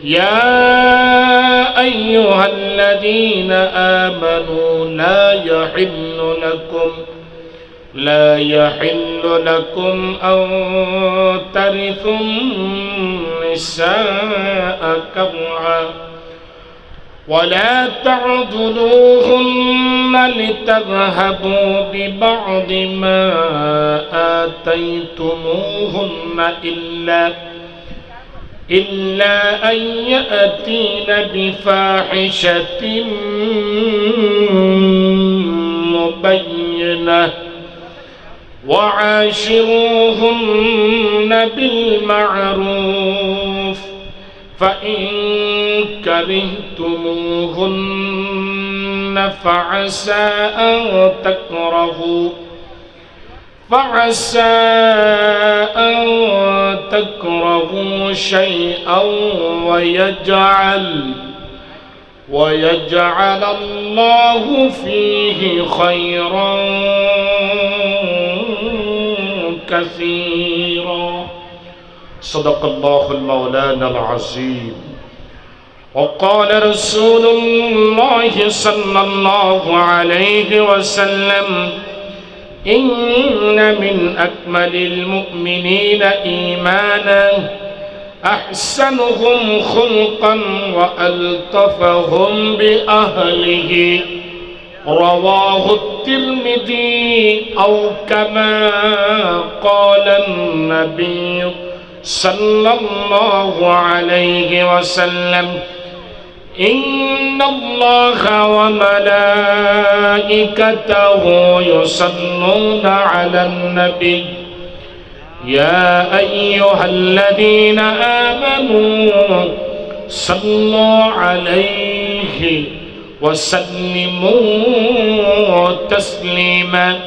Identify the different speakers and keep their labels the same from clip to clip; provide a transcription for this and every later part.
Speaker 1: يا أيها الذين آمنوا لا يحل لكم أن ترثوا النساء كرها ولا تعضلوهن لتذهبوا ببعض ما آتيتموهن إلا أن يأتين بفاحشة مبينة وعاشروهن بالمعروف فإن كرهتموهن فعسى أن تكرهوا شيئا ويجعل الله فيه خيرا كثيرا صدق الله المولانا العظيم وقال رسول الله صلى الله عليه وسلم إن من أكمل المؤمنين إيمانا أحسنهم خلقا وألطفهم بأهله رواه الترمذي أو كما قال النبي صلى الله عليه وسلم إن الله وملائكته يصلون على النبي يا أيها الذين آمنوا صلوا عليه وسلموا تسليما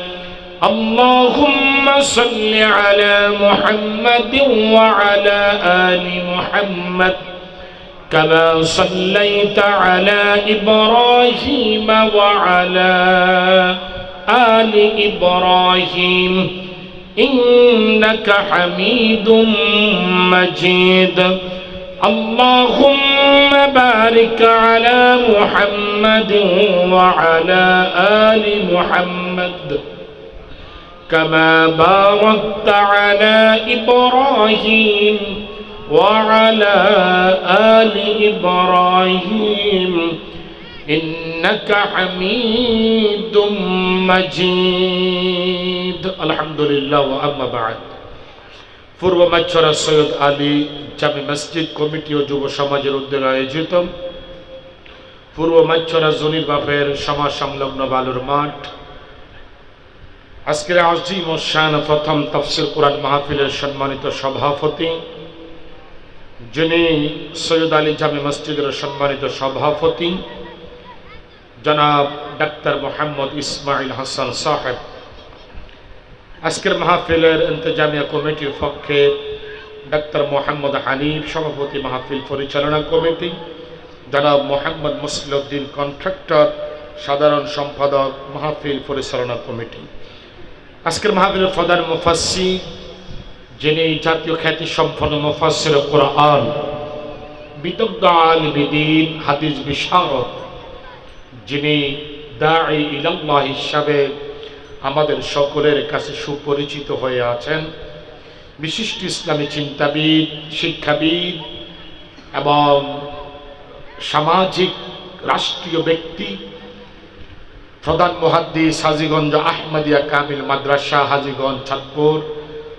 Speaker 1: اللهم صل على محمد وعلى آل محمد كما صليت على إبراهيم وعلى آل إبراهيم إنك حميد مجيد اللهم بارك على محمد وعلى آل محمد كما باركت على إبراهيم وعلى آل إبراهيم إنك حميد مجيد الحمد لله وأما بعد পূর্ব মাছরা সৈয়দ আলী জামে মসজিদ কমিটি ও যুব সমাজের উদ্যোগে আয়োজিত পূর্ব মাছরা জনির বাপের সমাজ সংলগ্ন বালুর মাঠ আজকের আজিম ও শান প্রথম তাফসীর কোরআন মাহফিলের সম্মানিত সভাপতি যিনি সৈয়দ আলী জামে মসজিদের সম্মানিত সভাপতি জনাব ডাক্তার মোহাম্মদ ইসমাইল হাসান সাহেব, আজকের মাহফিলের ইন্তজামিয়া কমিটির পক্ষে ডাক্তার মোহাম্মদ হানিফ সভাপতি, মাহফিল পরিচালনা কমিটি জনাব মোহাম্মদ মুসলিউদ্দিন কন্ট্রাক্টর সাধারণ সম্পাদক, মাহফিল পরিচালনা কমিটি। আজকের মাহফিলের প্রধান মুফাসসির যিনি জাতীয় খ্যাতি সম্পন্ন মুফাসসির কোরআন, বিদগ্ধ আলিম দ্বীন, হাদিস বিশারদ, যিনি দাঈ ইলাল্লাহ হিসাবে আমাদের সকলের কাছে সুপরিচিত হয়ে আছেন, বিশিষ্ট ইসলামী চিন্তাবিদ, শিক্ষাবিদ এবং সামাজিক রাষ্ট্রীয় ব্যক্তি, প্রধান মুহাদ্দিস হাজীগঞ্জ আহমদিয়া কামিল মাদ্রাসা হাজীগঞ্জ চাঁদপুর,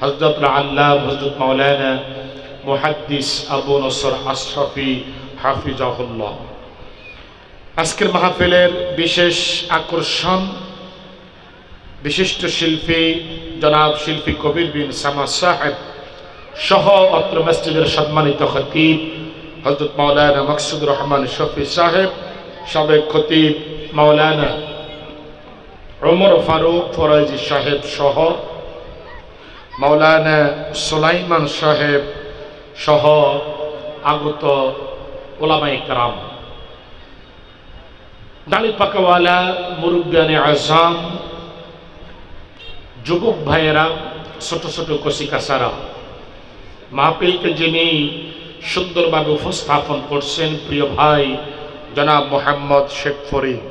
Speaker 1: হযরত আল্লামা হযরত মাওলানা মুহাদ্দিস আবু নসর আশরাফি হাফিজাহুল্লাহ। আজকের মাহফিলের বিশেষ আকর্ষণ বিশিষ্ট শিল্পী জনাব শিল্পী কবির বিন সামাদ সাহেব সহ অত্র মসজিদের সম্মানিত খতিব হযরত মাওলানা মাকসুদুর রহমান শফি সাহেব, সাবেক খতিব মাওলানা ওমর ফারুক ফরাজি সাহেব সহ মাওলানা সুলাইমান সাহেব সহ আগত ওলামায়ে কেরাম, দাড়ি পাকাওয়ালা মুরব্বিয়ানে আযম, যুবক ভাইয়েরা, ছোট ছোট কচিকাচারা, মাহফিলকে যিনি সুন্দরভাবে উপস্থাপন করছেন প্রিয় ভাই জনাব মোহাম্মদ শেখ ফরিদ।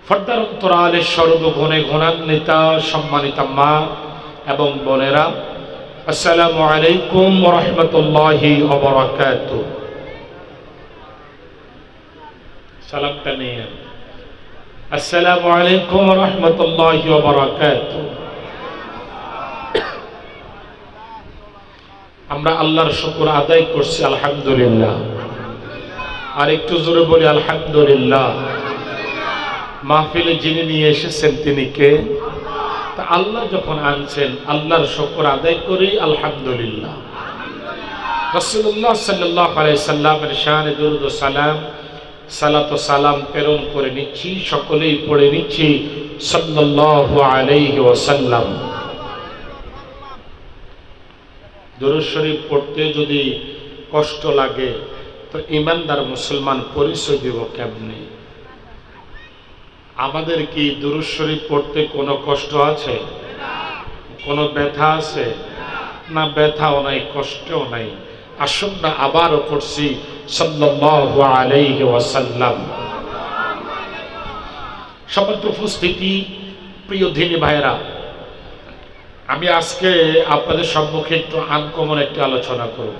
Speaker 1: পর্দার অন্তরালে সর্বগুণে গুণান্বিতা সম্মানিতা মা এবং বোনেরা, আসসালামু আলাইকুম ওয়া রাহমাতুল্লাহি ওয়া বারাকাতুহু। সালামটা নিয়ে আসসালামু আলাইকুম ওয়া রাহমাতুল্লাহি ওয়া বারাকাতুহু। আমরা আল্লাহর শুকর আদায় করছি আলহামদুলিল্লাহ। আর একটু জোরে বলি আলহামদুলিল্লাহ। মাহফিলে যিনি নিয়ে এসেছেন তিনি কে? তা আল্লাহ যখন আনছেন আল্লাহর শুকর আদায় করি আলহামদুলিল্লাহ। রাসূলুল্লাহ সাল্লাল্লাহু আলাইহি সাল্লামের শানে দরুদ ও সালাম, সালাত ও সালাম প্রেরণ করে নিচ্ছি, সকলেই পড়ে নিচ্ছি সাল্লাল্লাহু আলাইহি ওয়াসাল্লাম। দরুদ শরীফ পড়তে যদি কষ্ট লাগে তো ইমানদার মুসলমান পরিচয় দেব কেমনে? আমাদের কি দরুদ শরীফ পড়তে কোনো কষ্ট আছে? কোনো ব্যথা আছে? না, ব্যথাও নাই, কষ্টও নাই। আসুন না আবারও পড়ছি সাল্লাল্লাহু আলাইহি ওয়াসাল্লাম। সম্মানিত উপস্থিতি, প্রিয় দিনী ভাইরা, আমি আজকে আপনাদের সম্মুখে একটু আনকমন একটি আলোচনা করব।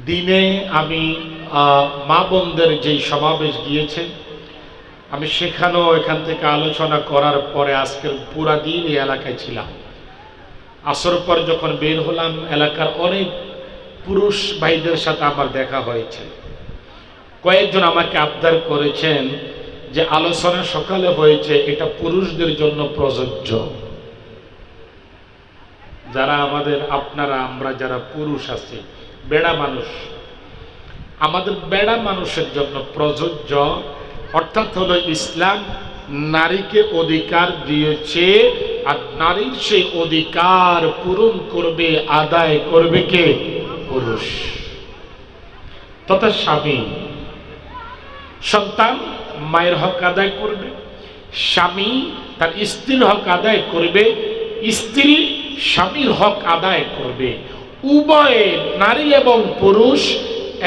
Speaker 1: দিনে আমি মা বোনদের যেই সমাবেশ গিয়েছে, আমি সেখানেও এখান থেকে আলোচনা করার পরে আজকের পুরা দিন এই এলাকায় ছিলাম। আসর পর যখন বের হলাম, এলাকার অনেক পুরুষ ভাইদের সাথে আমার দেখা হয়েছে। কয়েকজন আমাকে আবদার করেছেন যে আলোচনা সকালে হয়েছে, এটা পুরুষদের জন্য প্রযোজ্য। যারা আপনারা আমরা যারা পুরুষ আছি, বেড়া মানুষ, আমাদের বেড়া মানুষের জন্য প্রযোজ্য। অর্থাৎ হলো ইসলাম নারীকে অধিকার দিয়েছে, আর নারীর সেই অধিকার পূরণ করবে, আদায় করবে কে? পুরুষ তথা স্বামী। সন্তান মায়ের হক আদায় করবে, স্বামী তার স্ত্রীর হক আদায় করবে, স্ত্রী স্বামীর হক আদায় করবে। উভয়ে, নারী এবং পুরুষ,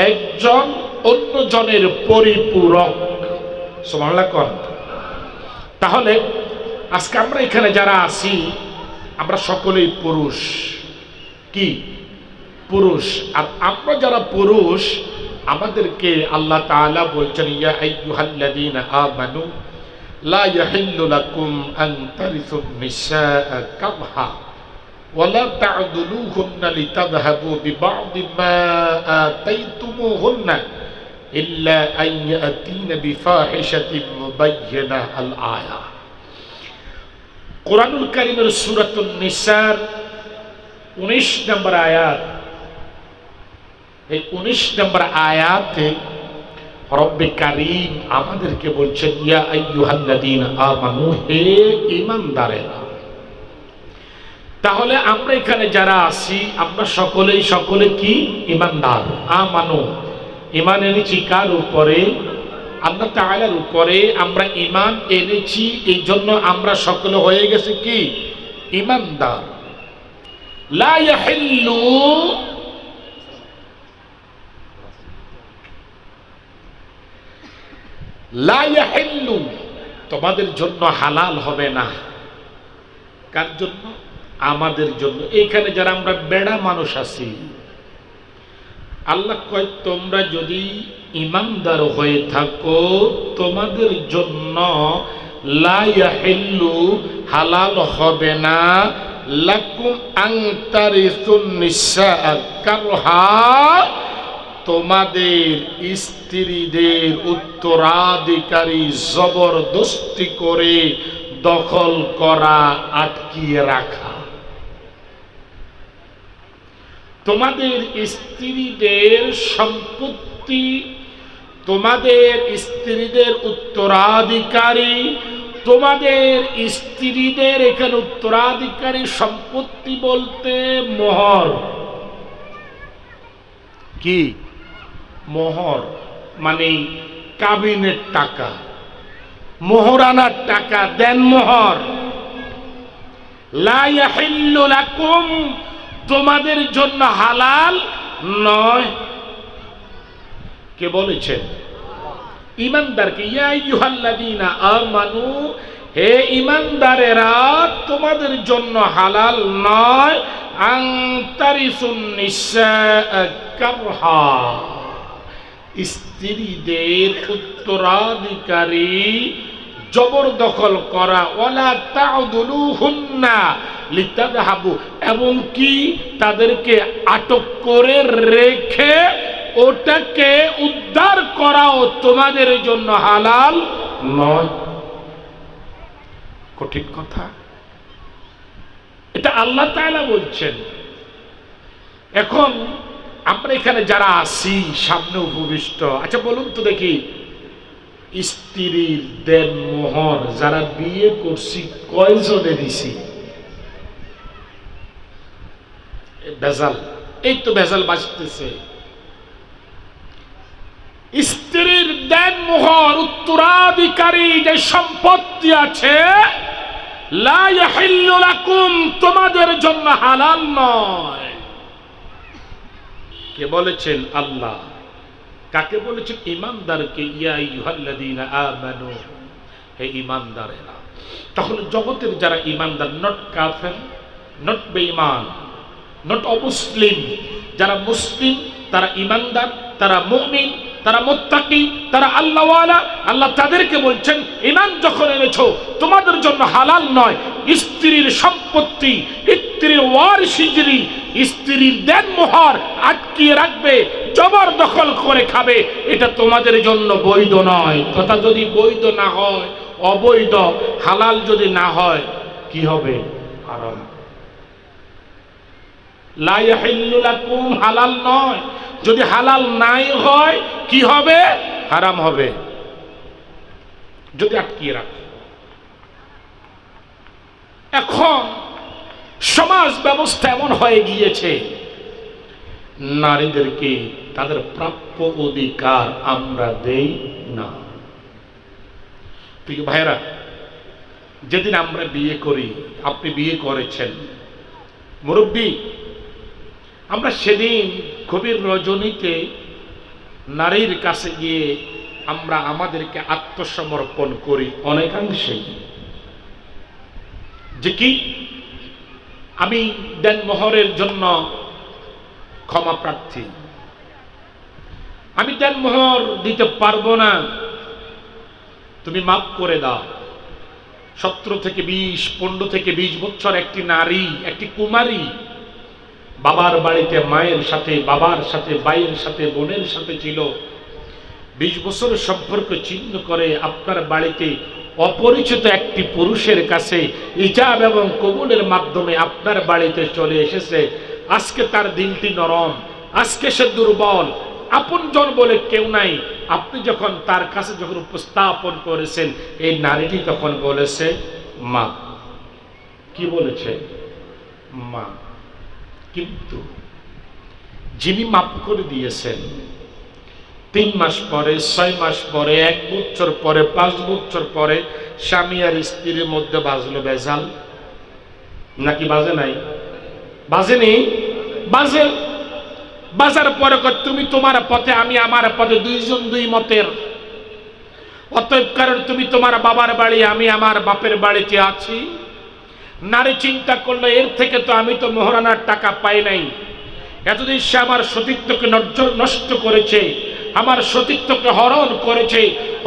Speaker 1: একজন অন্যজনের পরিপূরক। সুবহানাল্লাহ কোন। তাহলে আজকে আমরা এখানে যারা আছি, আমরা সকলেই পুরুষ। কি? পুরুষ। আর আমরা যারা পুরুষ, আমাদেরকে আল্লাহ তাআলা বলছেন, ইয়া আইয়ুহাল্লাযীনা আমানু লা ইয়াহিল্লু লাকুম আন তারিসুন নিসাআ কারহা ওয়া লা তা'দুলুহুন্না লিতাযহাবু বিবা'দি মা আতাইতুমুহুন্না ইল্লা আন ইয়াতিনা বিফাহিশাতিন মুবায়্যিনাহ। আল আয়া। কোরআনুল কারীমের সূরাতুন নিসার 19 নম্বর আয়াত। এই 19 নম্বর আয়াতে রব্বে কারীম আমাদেরকে বলছেন, ইয়া আইয়ুহাল্লাযীনা আমানু, হে ঈমানদারেরা। তাহলে আমরা এখানে যারা আছি, আমরা সকলে কি? ঈমানদার। আমানু, ঈমান এনেছি কার উপরে? আল্লাহ তাআলার উপরে আমরা ঈমান এনেছি, এই জন্য আমরা সকলে হয়ে গেছি কি? ঈমানদার। লা ইয়াহিল্লু, লা ইয়াহিল্লু, তোমাদের জন্য হালাল হবে না। কার জন্য? আমাদের জন্য। এইখানে যারা আমরা বেড়া মানুষ আছি, আল্লাহ কয়, তোমরা যদি ঈমানদার হয়ে থাকো, তোমাদের জন্য লা ইয়াহিল্লু, হালাল হবে না, লাকুম আন তারিসুন নিসাআ কারহা, তোমাদের স্ত্রীদের উত্তরাধিকারী জবরদস্তি করে দখল করা, আটকিয়ে রাখা। তোমাদের স্ত্রীদের সম্পত্তি, তোমাদের স্ত্রীদের উত্তরাধিকারী, তোমাদের স্ত্রীদের এখানে উত্তরাধিকারী সম্পত্তি বলতে মোহর। কি? মোহর মানে কাবিনের টাকা, মোহরানার টাকা, দেন মোহর। লা ইয়াহিল্লু লাকুম, তোমাদের জন্য হালাল নয়। কে বলেছেন? ঈমানদারকে। ইয়া আইয়ুহাল্লাযীনা আমানু, হে ঈমানদারেরা, তোমাদের জন্য হালাল নয় আন তারিসুন নিসা কারহা, স্ত্রীদের উত্তরাধিকারী জবরদখল করা, ওয়ালা তাউদুলুহুন্না লিতাযহাবু, এবং কি তাদেরকে আটক করে রেখে ওটাকে উদ্ধার করাও তোমাদের জন্য হালাল নয়। কঠিন কথা, এটা আল্লাহ তাআলা বলছেন। এখন আমরা এখানে যারা আছি সামনে উপবিষ্ট, আচ্ছা বলুন তো দেখি, স্ত্রীর দেন মোহর যারা বিয়ে করছি কয়জনে দিছি? ভেজাল, এই তো ভেজাল বাঁচতেছে। স্ত্রীর দেন মোহর উত্তরাধিকারী যে সম্পত্তি আছে, লা ইয়াহিল্লু লাকুম, তোমাদের জন্য হালাল নয়। কে বলেছেন? আল্লাহ। কাকে বলেছেন? ঈমানদারকে। ইয়া আইয়ুহাল্লাযীনা আমানু, হে ঈমানদারেরা। তাহলে জগতের যারা ঈমানদার, নট কাফের, নট বেঈমান, নট অমুসলিম, যারা মুসলিম তারা ঈমানদার, তারা মুমিন, তারা মুত্তাকি, তারা আল্লাহওয়ালা, আল্লাহ তাদেরকে বলছেন ঈমান যখন এনেছো তোমাদের জন্য হালাল নয় স্ত্রীর সম্পত্তি, স্ত্রীর ওয়ারিসিগিরি, স্ত্রীর দেন মোহর আটকিয়ে রাখবে, জবরদখল করে খাবে, এটা তোমাদের জন্য বৈধ নয়। কথা যদি বৈধ না হয়, অবৈধ, হালাল যদি না হয়, কি হবে? হারাম। লা ইয়াহিল্লু লাকুম, হালাল নয়। যদি হালাল নাই হয় কি হবে? হারাম হবে, যদি আটকিয়ে রাখো। এখন সমাজ ব্যবস্থা এমন হয়ে গিয়েছে, নারীদেরকে তাদের প্রাপ্য অধিকার আমরা দেই না। প্রিয় ভাইরা, যেদিন আমরা বিয়ে করি, আপনি বিয়ে করেছেন মুরব্বী, আমরা সেদিন গভীর রজনীতে নারীর কাছে গিয়ে আমরা আমাদেরকে আত্মসমর্পণ করি অনেকাংশেই। যে কি, আমি দেনমোহরের জন্য ক্ষমা প্রার্থী, আমি দেনমোহর দিতে পারবো না, তুমি মাফ করে দাও। 17 থেকে 20, 15 থেকে 20 বছর একটি নারী, একটি কুমারী বাবার বাড়িতে মায়ের সাথে, বাবার সাথে, ভাইয়ের সাথে, বোনের সাথে ছিল। 20 বছরের সম্পর্ক ছিন্ন করে আপনার বাড়িতে অপরিচিত একটি পুরুষের কাছে ইজাব এবং কবুলের মাধ্যমে আপনার বাড়িতে চলে এসেছে। আজকে তার দিলটি নরম, আজকে সে দুর্বল, আপনজন বলে কেউ নাই। আপনি যখন তার কাছে যখন উপস্থাপন করেছেন, এই নারীটি তখন বলেছে মা। কি বলেছে? মা। কিন্তু যিনি মাফ করে দিয়েছেন, 3 মাস পরে, 6 মাস পরে, 1 বছর পরে, 5 বছর পরে স্বামী আর স্ত্রীর মধ্যে বাজলো ভেজাল, নাকি বাজে নাই? বাজেনি? বাজে। বাজার পরে তুমি তোমার পথে, আমি আমার পথে, দুইজন দুই মতের। অতএব কারণ তুমি তোমার বাবার বাড়ি, আমি আমার বাপের বাড়িতে আছি। নারী চিন্তা করলো, এর থেকে তো আমি তো মোহরানার টাকা পাই নাই, এতদিন সে আমার সতীত্বকে নষ্ট করেছে, আমার সতীত্বকে হরণ করেছে।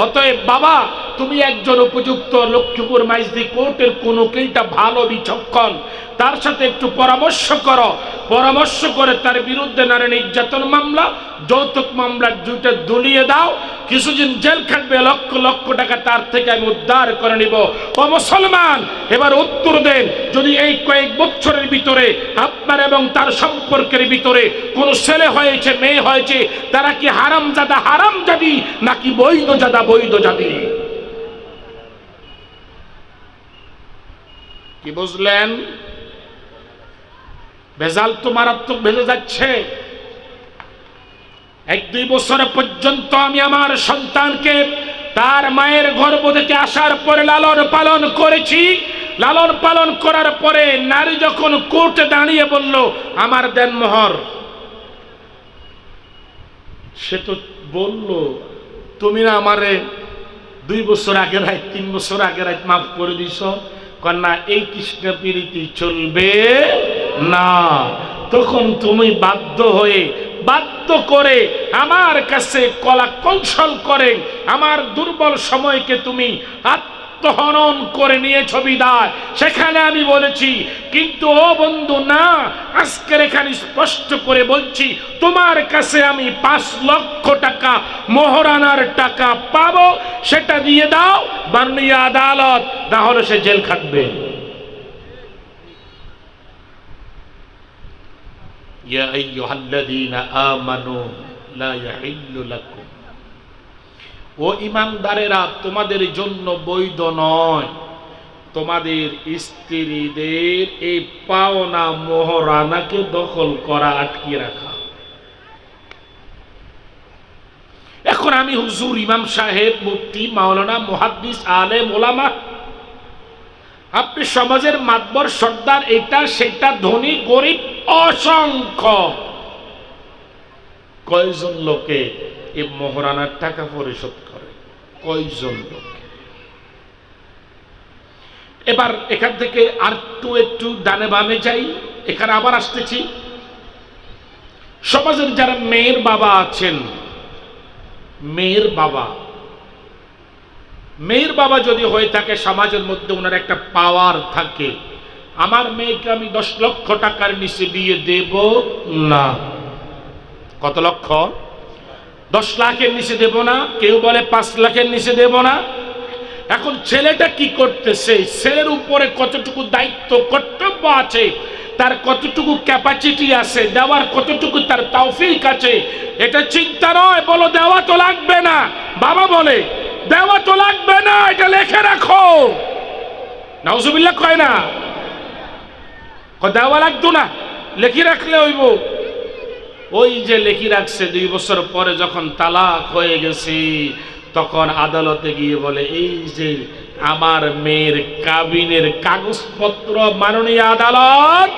Speaker 1: অতএব বাবা, তুমি একজন উপযুক্ত লক্ষ্মীপুর মাইজদি কোর্টের কোন কেইটা ভালো বিচক্ষণ, তার সাথে একটু পরামর্শ করো। পরামর্শ করে তার বিরুদ্ধে নারী নির্যাতন মামলা, যৌতুক মামলা দুইটা দুলিয়ে দাও, কিছুদিন জেল খাটবে, লক্ষ লক্ষ টাকা তার থেকে আমি উদ্ধার করে নিব। ও মুসলমান, এবার উত্তর দেন, যদি এই কয়েক বছরের ভিতরে আপনার এবং তার সম্পর্কের ভিতরে কোন ছেলে হয়েছে, মেয়ে হয়েছে, তারা কি হারামজাদা হারামজাদি নাকি বৈধজাদা বৈধজাদি? কি বুঝলেন? ভেজাল তো মারাত্মক ভেজে যাচ্ছে। 1-2 বছর পর্যন্ত আমি আমার সন্তানকে তার মায়ের গর্ভ থেকে আসার পরে লালন পালন করেছি। লালন পালন করার পরে নারী যখন কোর্টে দাঁড়িয়ে বলল আমার দেন মোহর, সে তো বলল তুমি না আমারে 2 বছর আগে রাত 3 বছর আগে রাত মাফ করে দিছ, কন্যা এই কৃষ্ণ প্রীতি চলবে না। তখন তুমি বাধ্য করে আমার কাছে কলা কৌশল করে আমার দুর্বল সময়কে তুমি আত্মহনন করে নিয়েছ বিদায়। সেখানে আমি বলেছি কিন্তু ও বন্ধু না, আজকের এখানে স্পষ্ট করে বলছি তোমার কাছে আমি 5 লক্ষ টাকা মোহরানার টাকা পাবো, সেটা দিয়ে দাও, মাননীয় আদালত, না হলে সে জেল খাটবে। ইয়া আইয়ুহাল্লাযীনা আমানু লা ইয়াহিল্লু লাকুম, ও ঈমানদারেরা, তোমাদের জন্য বৈধ নয় তোমাদের স্ত্রীদের এই পাওনা মোহরানাকে দখল করা, আটকিয়ে রাখা। এখন আমি হুজুর, ইমাম সাহেব, মুফতি, মাওলানা, মুহাদ্দিস, আলেম, ওলামা, আপনি সমাজের মাতবর, সর্দার, এটা সেটা, ধনী গরিব অসংখ্য, কয়জন লোকে এই মোহরানার টাকা পরিশোধ করে? কয়জন লোক? এবার এখান থেকে আর একটু ডানে বামে যাই, এখানে আবার আসতেছি। সমাজের যারা মেয়ের বাবা আছেন, মেয়ের বাবা যদি হয়ে থাকে, সমাজের মধ্যে ওনার একটা পাওয়ার থাকে, আমার মেয়েকে আমি 10 লক্ষ টাকার নিচে বিয়ে দেব না। কত লক্ষ? 10 লাখের নিচে দেব না, কেউ বলে 5 লাখের নিচে দেব না। এখন ছেলেটা কি করতেছে, ছেলের উপরে কতটুকু দায়িত্ব কর্তব্য আছে, তার কতটুকু ক্যাপাসিটি আছে, দেওয়ার কতটুকু তার তৌফিক আছে, এটা চিন্তা নয়। বলো দেওয়া তো লাগবে না, বাবা বলে দেওয়া তো লাগবে না, এটা লিখে রাখো। নাউজুবিল্লাহ কয় না, দেওয়া লাগতো না, লিখে রাখলে হইব। ওই যে লিখে রাখছে, 2 বছর পরে যখন তালাক হয়ে গেছে, তখন আদালতে গিয়ে বলে এই যে আমার মেয়ের কাবিনের কাগজপত্র, মাননীয় আদালত,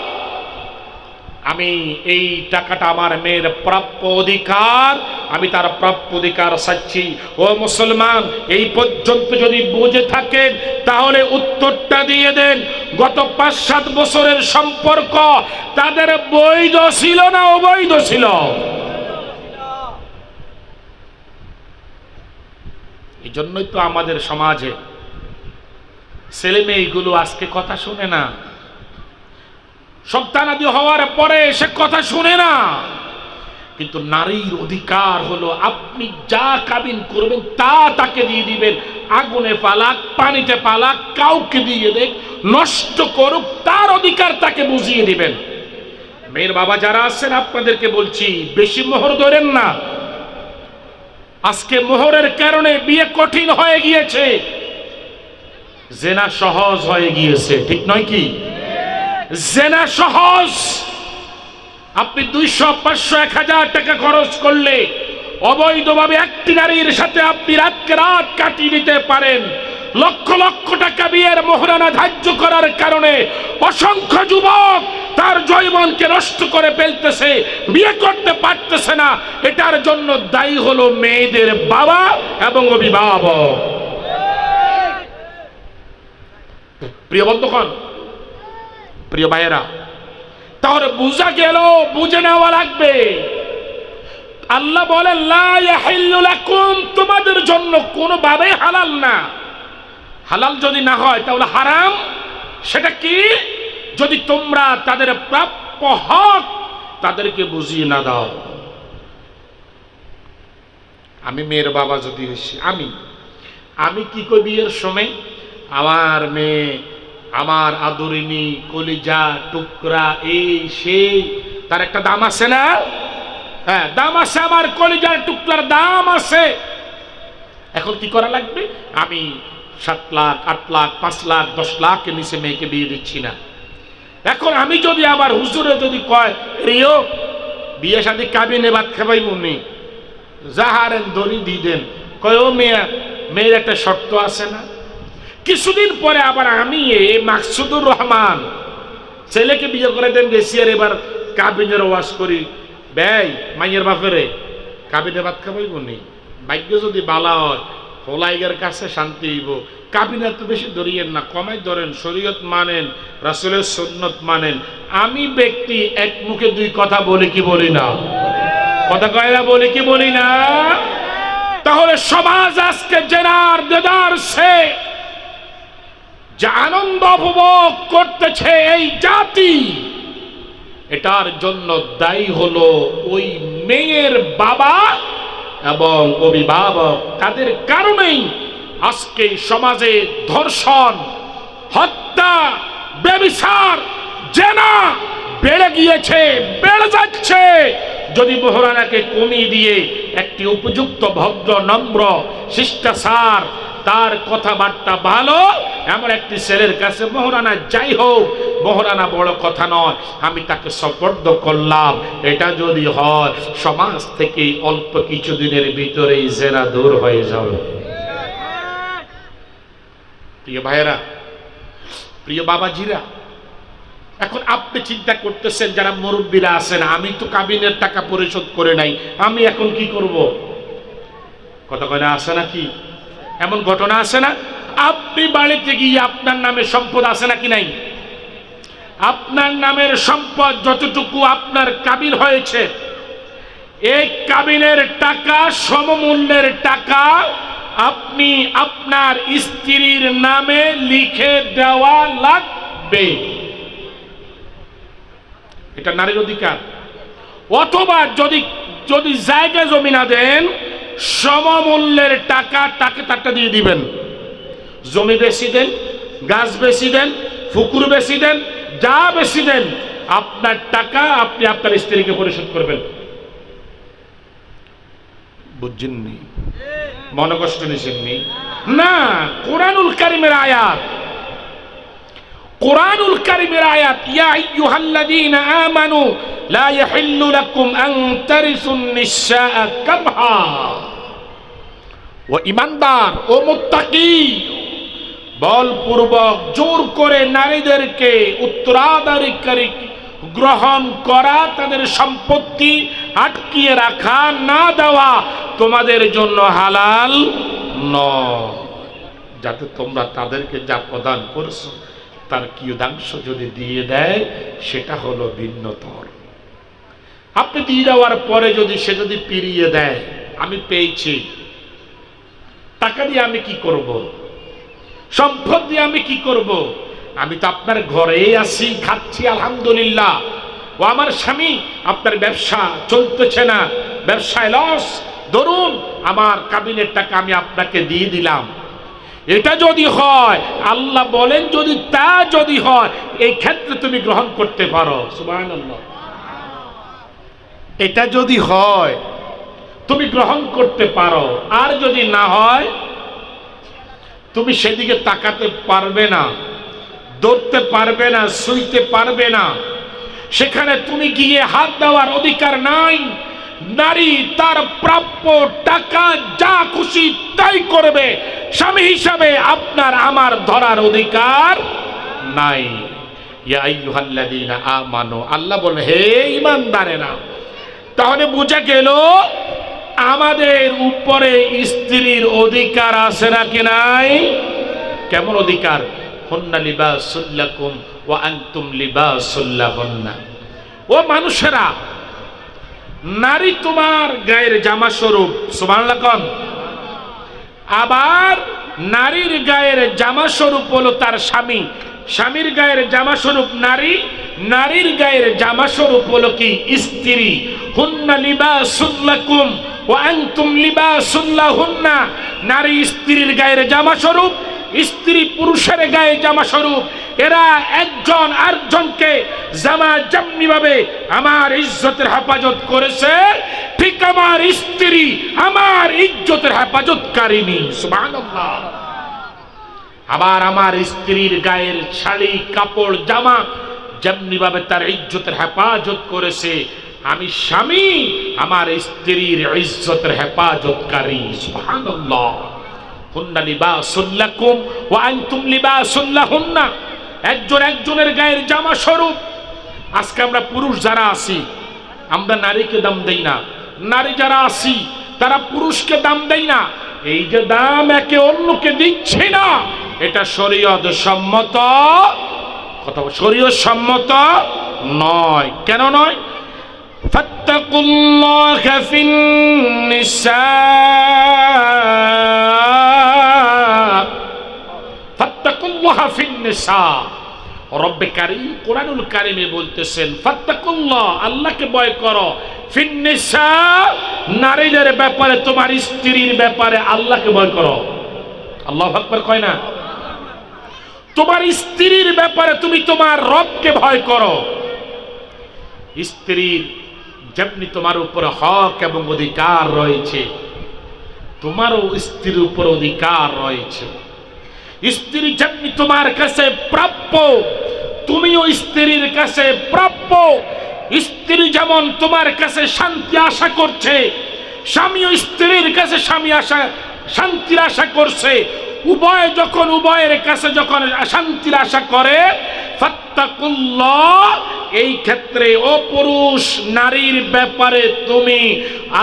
Speaker 1: আমি এই টাকাটা আমার মেয়ের প্রাপ্য অধিকার, আমি তার প্রাপ্য অধিকার চাচ্ছি। ও মুসলমান, এই পর্যন্ত যদি বুঝে থাকেন তাহলে উত্তরটা দিয়ে দেন। গত 5-7 বছরের সম্পর্ক তাদের বৈধ ছিল না অবৈধ ছিল? এই জন্যই তো আমাদের সমাজে ছেলে মেয়েগুলো আজকে কথা শুনে না, সন্তানাদি হওয়ার পরে সে কথা শুনে না। কিন্তু নারীর অধিকার হলো আপনি যা কাবিন করবেন তা তাকে দিয়ে দিবেন, আগুনে পালাক, পানিতে পালাক, কাউকে দিয়ে দেখ, নষ্ট করুক, তার অধিকার তাকে বুঝিয়ে দিবেন। মেয়ের বাবা যারা আছেন আপনাদেরকে বলছি, বেশি মোহর ধরেন না। আজকে মোহরের কারণে বিয়ে কঠিন হয়ে গিয়েছে, জেনা সহজ হয়ে গিয়েছে, ঠিক নয় কি? জেনা সহজ। আপনি 200, 500, 1000 টাকা খরচ করলে অবৈধভাবে একটি নারীর সাথে আপনি রাত কাটিয়ে দিতে পারেন। লক্ষ লক্ষ টাকা বিয়ের মোহরানা ধার্য করার কারণে অসংখ্য যুবক তার যৌবনকে নষ্ট করে ফেলতেছে, বিয়ে করতে পারতেছে না। এটার জন্য দায়ী হলো মেয়েদের বাবা এবং অভিভাবক। প্রিয় বন্ধুগণ, প্রিয় ভাইয়েরা, তাহলে বুঝা গেল, বুঝে নেওয়া লাগবে। আল্লাহ বলে লা ইয়াহিল্লু লাকুম, তোমাদের জন্য কোনোভাবেই হালাল না। হালাল যদি না হয় তাহলে হারাম। সেটা কি? যদি তোমরা তাদের প্রাপ্য হক তাদেরকে বুঝিয়ে না দাও। আমি মেয়ের বাবা যদি হইছি, আমি কি কই বিয়ের সময়, আমার মেয়ে আমার আদরিনী, কলিজা টুকরা, এই সেই, তার একটা দাম আছে না? হ্যাঁ, দাম আছে, আমার কলিজার টুকরার দাম আছে। এখন কি করা লাগবে? আমি 7 লাখ, 8 লাখ, 5 লাখ, 10 লাখের নিচে মেয়েকে বিয়ে দিচ্ছি না। এখন আমি যদি আবার হুজুরে যদি কয় রিও বিয়ে শাদী কাবিনে ভাত খাবাই মনে যাহারেন দড়ি দিয়ে দেন, কয় ও মেয়ের একটা শর্ত আছে না? কিছুদিন পরে আবার আমি মাকসুদুর রহমান ছেলেকে বিয়ে করে দেন গেছি, আর এবার কাবিনের ওয়াজ করি, ব্যয় মাইয়ের বাপেরে কাবিনে ভাত খাবাইব নি, ভাগ্য যদি বালা হয় হোলাইগের কাছে শান্তি হইব। কাবিনের তো বেশি ধরিয়েন না, কমাই ধরেন, শরীয়ত মানেন, রাসূলের সুন্নত মানেন। আমি ব্যক্তি এক মুখে দুই কথা বলি কি বলি না? কথা কয় না, বলি কি বলি না? তাহলে সমাজ আজকে জেনার দেদারসে যে আনন্দ উপভোগ করতেছে এই জাতি, এটার জন্য দায়ী হলো ওই মেয়ের বাবা এবং অভিভাবক। তাদের কারণেই আজকে সমাজে ধর্ষণ, হত্যা, ব্যভিচার, জেনা বেড়ে গিয়েছে, বেড়ে যাচ্ছে। যদি মহারানাকে কমিয়ে দিয়ে একটি উপযুক্ত ভদ্র নম্র শিষ্টাচার, তার কথাবার্তা ভালো এমন একটি ছেলের কাছে মহারানা যাই হোক, মহারানা বড় কথা নয়, আমি তাকে সুপর্দ করলাম, এটা যদি হয় সমাজ থেকে অল্প কিছুদিনের ভিতরেই জেনা দূর হয়ে যাবে। প্রিয় ভাইয়েরা, প্রিয় বাবাজিরা, এখন আপনি চিন্তা করতেছেন যারা মুরব্বীরা আছেন, আমি তো কাবিনের টাকা পরিশোধ করে নাই, আমি এখন কি করব? কথা কয় না, আছে নাকি এমন ঘটনা? আছে না? আপনি বাড়িতে গিয়ে আপনার নামে সম্পদ আছে নাকি নাই? আপনার নামের সম্পদ যতটুকু আপনার কাবিন হয়েছে, এই কাবিনের টাকা সমমূল্যের টাকা আপনি আপনার স্ত্রীর নামে লিখে দেওয়া লাগবে। এটা নারীর অধিকার। অথবা যদি যদি জায়গা জমি না দেন, সমমূল্যের টাকা তাকে তাকে দিয়ে দিবেন। জমি বেশি দেন, গাছ বেশি দেন, পুকুর বেশি দেন, যা বেশি দেন, আপনার টাকা আপনি আপনার স্ত্রীকে পরিশোধ করবেন। বুঝছেননি? মনে কষ্ট নিছেননি? না, কোরআনুল কারীমের আয়াত, কোরআনুল কারীমের আয়াত, ইয়া আইয়ুহাল্লাযীনা আমানু লা ইয়াহিল্লু লাকুম আন তারিসুন নিসাআ কারহা। ও ঈমানদার, ও মুত্তাকি, বলপূর্বক জোর করে নারীদেরকে উত্তরাধিকারী গ্রহণ করা, তাদের সম্পত্তি আটকিয়ে রাখা, না দেওয়া তোমাদের জন্য হালাল নয়, যাতে তোমরা তাদেরকে যা প্রদান করছো তার কিয়দাংশ যদি দিয়ে দেয় সেটা হলো ভিন্নতর। আপনি দিয়ে দেওয়ার পরে যদি সে যদি পিরিয়ে দেয়, আমি পেয়েছি, টাকা দিয়ে আমি কি করব? সম্পদ দিয়ে আমি কি করব? আমি তো আপনার ঘরেই আছি, খাচ্ছি আলহামদুলিল্লাহ, ও আমার স্বামী আপনার ব্যবসা চলতেছে না, ব্যবসায় লস, ধরুন আমার কাবিনের টাকা আমি আপনাকে দিয়ে দিলাম। এটা যদি হয়, আল্লাহ বলেন যদি তা যদি হয়, এই ক্ষেত্রে তুমি গ্রহণ করতে পারো। সুবহানাল্লাহ। এটা যদি হয় তুমি গ্রহণ করতে পারো, আর যদি না হয় তুমি সেদিকে তাকাতে পারবে না, ধরতে পারবে না, ছুঁইতে পারবে না, সেখানে তুমি গিয়ে হাত দেওয়ার অধিকার নাই। নারী তার প্রাপ্য টাকা যা খুশি তাই করবে, স্বামী হিসাবে আপনার আমার ধরার অধিকার নাই। ইয়া আইয়ুহাল্লাযীনা আমানু, আল্লাহ বলে হে ঈমানদারেরা। তাহলে বোঝা গেল আমাদের উপরে স্ত্রীর অধিকার আছে নাকি নাই? কেমন অধিকার? হুন্না লিবাসুল লাকুম ওয়া আনতুম লিবাসুল লাহুন্না। ও মানুষেরা, নারী তোমার গায়ের জামা স্বরূপ। সুবহানাল্লাহ কোন? আবার নারীর গায়ের জামা স্বরূপ হলো তার স্বামী, স্বামীর গায়ের জামা স্বরূপ নারী, নারীর গায়ের জামা স্বরূপ হলো কি? স্ত্রী। হুন্না লিবাসুল লাকুম ওয়া আনতুম লিবাসুল লাহুন্না। নারী স্ত্রীর গায়ের জামা স্বরূপ, স্ত্রী পুরুষের গায়ে জামা স্বরূপ। এরা একজন আরেকজনকে জামা যেমনি ভাবে আমার ইজ্জতের হেফাজত করেছে, ঠিক আমার স্ত্রী আমার ইজ্জতের হেফাজতকারিনী। সুবহানাল্লাহ। আবার আমার স্ত্রীর গায়ের শাড়ি, কাপড়, জামা যেমনি ভাবে তার ইজ্জতের হেফাজত করেছে, আমি স্বামী আমার স্ত্রীর ইজ্জতের হেফাজতকারী। সুবহানাল্লাহ। হুন্না লিবাসুল লাকুম ওয়া আনতুম লিবাসুল লাহুন্না। একজন একজনের গায়ের জামা স্বরূপ। আজকে আমরা পুরুষ যারা আছি আমরা নারীকে দাম দেই না, নারী যারা আছি তারা পুরুষকে দাম দেই না। এই যে দাম একে অন্যকে দিচ্ছি না, এটা শরীয়ত সম্মত কথা, শরীয়ত সম্মত নয়। কেন নয়? ফাত্তাকুল্লাহা ফিন নিসা, ফাত্তাকুল্লাহা ফিন নিসা। রব্বে কারীম কোরআনুল কারীমে বলতেছেন ফাত্তাকুল্লাহ, আল্লাহকে ভয় করো, ফিন নিসা, নারীদের ব্যাপারে, তোমার স্ত্রীর ব্যাপারে আল্লাহকে ভয় করো। আল্লাহু আকবার কয় না? তোমার স্ত্রীর ব্যাপারে তুমি তোমার রবকে ভয় করো। স্ত্রীর যেমনি তোমার উপরে হক এবং অধিকার রয়েছে, তোমারও স্ত্রীর উপর অধিকার রয়েছে। স্ত্রী যেমনি তোমার কাছে প্রাপ্য, তুমিও স্ত্রীর কাছে প্রাপ্য। স্ত্রী যেমন তোমার কাছে শান্তি আশা করছে, স্বামীও স্ত্রীর কাছে শান্তির আশা করছে। উভয় যখন উভয়ের কাছে যখন শান্তির আশা করে, ফাত্তাকুল্লাহ, এই ক্ষেত্রে ও পুরুষ নারীর ব্যাপারে তুমি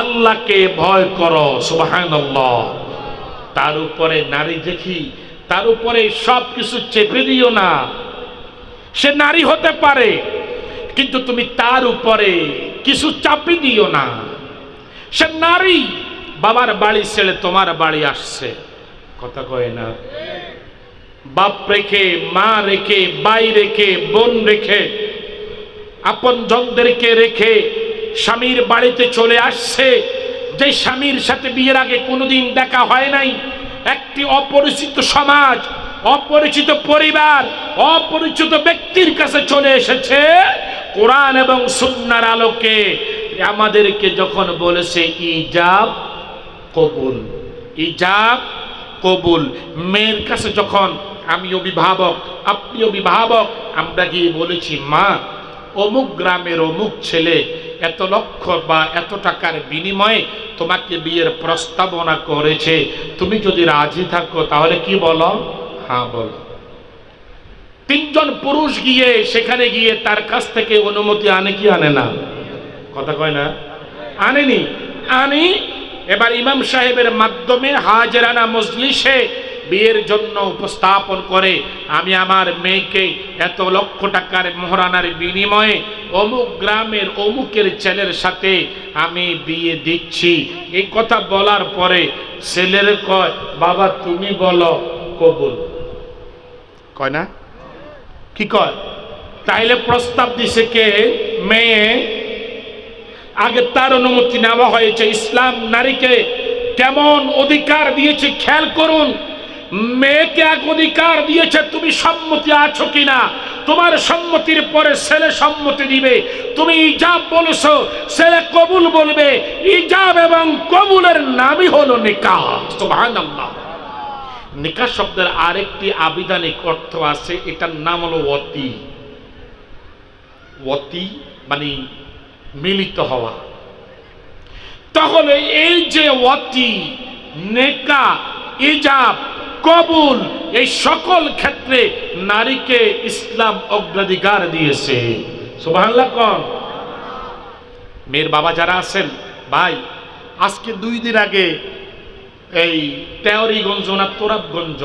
Speaker 1: আল্লাহকে ভয় করো। সুবহানাল্লাহ। তার উপরে নারী দেখি, তার উপরে সব কিছু চেপে দিও না। সে নারী হতে পারে, কিন্তু তুমি তার উপরে কিছু চাপি দিও না। সে নারী, বাবার বাড়ি ছেড়ে তোমার বাড়ি আসছে, কথা কয় না? বাপ রেখে, মা রেখে, ভাই রেখে, বোন রেখে, আপন জনদেরকে রেখে স্বামীর বাড়িতে চলে আসছে। যে স্বামীর সাথে বিয়ের আগে কোনোদিন দেখা হয় নাই, একটি অপরিচিত সমাজ, অপরিচিত পরিবার, অপরিচিত ব্যক্তির কাছে চলে এসেছে। কোরআন এবং সুন্নাহর আলোকে আমাদেরকে যখন বলেছে ইজাব কবুল, ইজাব কবুল। মেয়ের কাছে যখন আমি অভিভাবক, আপনি অভিভাবক, আমরা গিয়ে বলেছি মা, অমুক গ্রামের অমুক ছেলে এত লক্ষ বা এত টাকার বিনিময়ে তোমাকে বিয়ের প্রস্তাবনা করেছে, তুমি যদি রাজি থাকো তাহলে কি বলো? হ্যাঁ বলো। তিনজন পুরুষ গিয়ে সেখানে গিয়ে তার কাছ থেকে অনুমতি আনে কি আনে না? কথা কয় না? আনেনি? আনি। এবার ইমাম সাহেবের মাধ্যমে হাজরানা মজলিসে বিয়ের জন্য উপস্থাপন করে, আমি আমার মেয়েকে এত লক্ষ টাকার মোহরানার বিনিময়ে অমুক গ্রামের অমুকের ছেলের সাথে আমি বিয়ে দিচ্ছি। এই কথা বলার পরে ছেলের কয়, বাবা তুমি বলো কবুল। কয় না? কি কয়? তাইলে প্রস্তাব দিছে কে? মেয়ে। আগে তার অনুমতি নেওয়া হয়েছে। ইসলাম নারীকে কেমন অধিকার দিয়েছে খেয়াল করুন। মেয়েকে এক অধিকার দিয়েছে, তুমি সম্মতি আছো কিনা। তোমার সম্মতির পরে ছেলে সম্মতি দিবে। তুমি ইজাব বলেছো, ছেলে কবুল বলবে। ইজাব এবং কবুলের নামই হলো নিকাহ। সুবহানাল্লাহ। নিকাহ শব্দের আরেকটি আবিধানিক অর্থ আছে, এটার নাম হলো ওয়াতি। ওয়াতি মানে মিলিত হওয়া। তাহলে এই যে ওয়াতি, নেকা, ইজাব, কবুল, এই সকল ক্ষেত্রে নারীকে ইসলাম অগ্রাধিকার দিয়েছে। সুবহানাল্লাহ কোন? মেয়ের বাবা যারা আছেন ভাই, আজকে 2 দিন আগে এই তেওরিগঞ্জ না তোরাবগঞ্জ